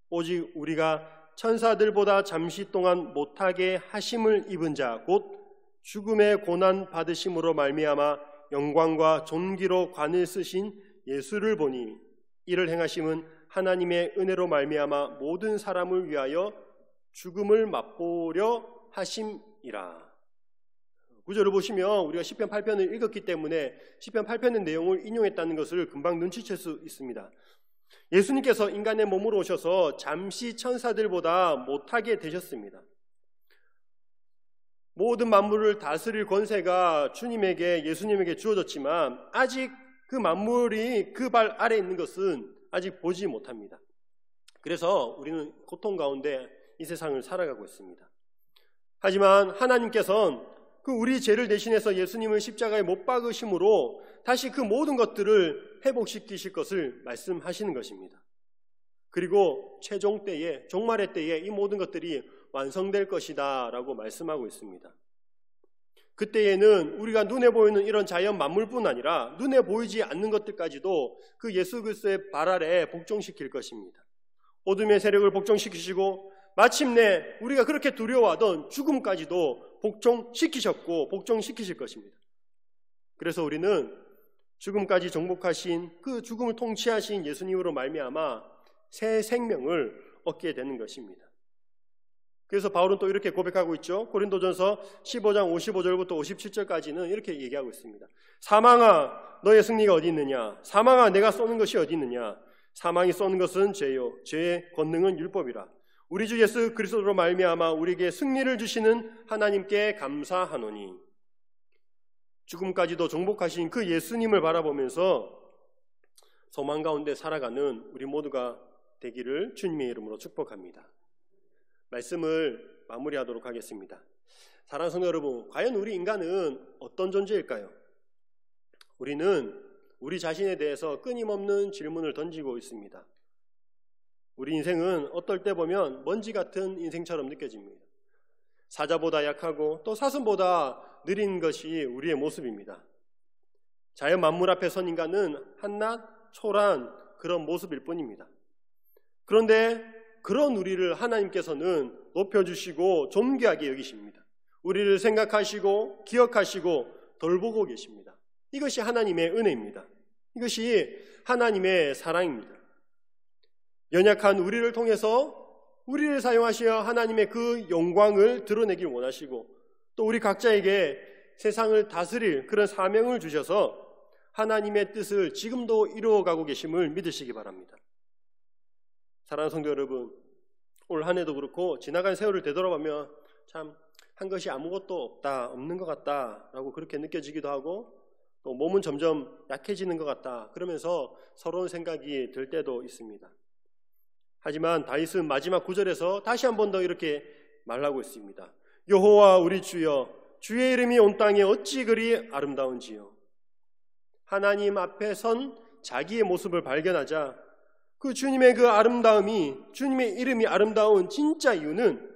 오직 우리가 천사들보다 잠시 동안 못하게 하심을 입은 자 곧 죽음의 고난 받으심으로 말미암아 영광과 존귀로 관을 쓰신 예수를 보니 이를 행하심은 하나님의 은혜로 말미암아 모든 사람을 위하여 죽음을 맛보려 하심이라. 구절을 보시면 우리가 시편 8편을 읽었기 때문에 시편 8편의 내용을 인용했다는 것을 금방 눈치챌 수 있습니다. 예수님께서 인간의 몸으로 오셔서 잠시 천사들보다 못하게 되셨습니다. 모든 만물을 다스릴 권세가 주님에게, 예수님에게 주어졌지만 아직 그 만물이 그 발 아래에 있는 것은 아직 보지 못합니다. 그래서 우리는 고통 가운데 이 세상을 살아가고 있습니다. 하지만 하나님께서는 그 우리 죄를 대신해서 예수님을 십자가에 못 박으심으로 다시 그 모든 것들을 회복시키실 것을 말씀하시는 것입니다. 그리고 최종 때에, 종말의 때에 이 모든 것들이 완성될 것이다 라고 말씀하고 있습니다. 그때에는 우리가 눈에 보이는 이런 자연 만물뿐 아니라 눈에 보이지 않는 것들까지도 그 예수 그리스도의 발 아래에 복종시킬 것입니다. 어둠의 세력을 복종시키시고 마침내 우리가 그렇게 두려워하던 죽음까지도 복종시키셨고 복종시키실 것입니다. 그래서 우리는 죽음까지 정복하신 그 죽음을 통치하신 예수님으로 말미암아 새 생명을 얻게 되는 것입니다. 그래서 바울은 또 이렇게 고백하고 있죠. 고린도전서 15장 55절부터 57절까지는 이렇게 얘기하고 있습니다. 사망아 너의 승리가 어디 있느냐? 사망아 내가 쏘는 것이 어디 있느냐? 사망이 쏘는 것은 죄요 죄의 권능은 율법이라. 우리 주 예수 그리스도로 말미암아 우리에게 승리를 주시는 하나님께 감사하노니. 죽음까지도 정복하신 그 예수님을 바라보면서 소망 가운데 살아가는 우리 모두가 되기를 주님의 이름으로 축복합니다. 말씀을 마무리하도록 하겠습니다. 사랑하는 성도 여러분, 과연 우리 인간은 어떤 존재일까요? 우리는 우리 자신에 대해서 끊임없는 질문을 던지고 있습니다. 우리 인생은 어떨 때 보면 먼지 같은 인생처럼 느껴집니다. 사자보다 약하고 또 사슴보다 느린 것이 우리의 모습입니다. 자연 만물 앞에 선 인간은 한낱 초라한 그런 모습일 뿐입니다. 그런데 그런 우리를 하나님께서는 높여주시고 존귀하게 여기십니다. 우리를 생각하시고 기억하시고 돌보고 계십니다. 이것이 하나님의 은혜입니다. 이것이 하나님의 사랑입니다. 연약한 우리를 통해서 우리를 사용하시어 하나님의 그 영광을 드러내길 원하시고 또 우리 각자에게 세상을 다스릴 그런 사명을 주셔서 하나님의 뜻을 지금도 이루어가고 계심을 믿으시기 바랍니다. 사랑하는 성도 여러분, 올 한 해도 그렇고 지나간 세월을 되돌아보면 참 한 것이 아무것도 없다, 없는 것 같다라고 그렇게 느껴지기도 하고 또 몸은 점점 약해지는 것 같다 그러면서 서러운 생각이 들 때도 있습니다. 하지만 다윗은 마지막 구절에서 다시 한 번 더 이렇게 말하고 있습니다. 여호와 우리 주여, 주의 이름이 온 땅에 어찌 그리 아름다운지요. 하나님 앞에 선 자기의 모습을 발견하자 그 주님의 그 아름다움이, 주님의 이름이 아름다운 진짜 이유는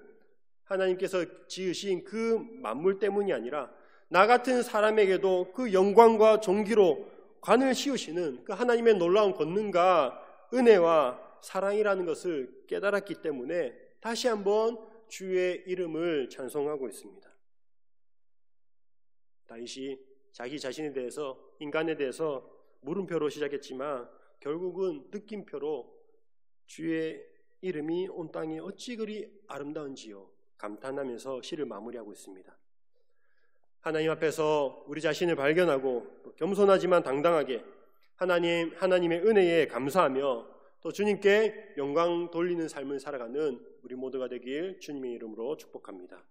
하나님께서 지으신 그 만물 때문이 아니라 나 같은 사람에게도 그 영광과 존귀로 관을 씌우시는 그 하나님의 놀라운 권능과 은혜와 사랑이라는 것을 깨달았기 때문에 다시 한번 주의 이름을 찬송하고 있습니다. 다윗이 자기 자신에 대해서, 인간에 대해서 물음표로 시작했지만 결국은 느낌표로 주의 이름이 온 땅에 어찌 그리 아름다운지요 감탄하면서 시를 마무리하고 있습니다. 하나님 앞에서 우리 자신을 발견하고 겸손하지만 당당하게 하나님의 은혜에 감사하며 또 주님께 영광 돌리는 삶을 살아가는 우리 모두가 되길 주님의 이름으로 축복합니다.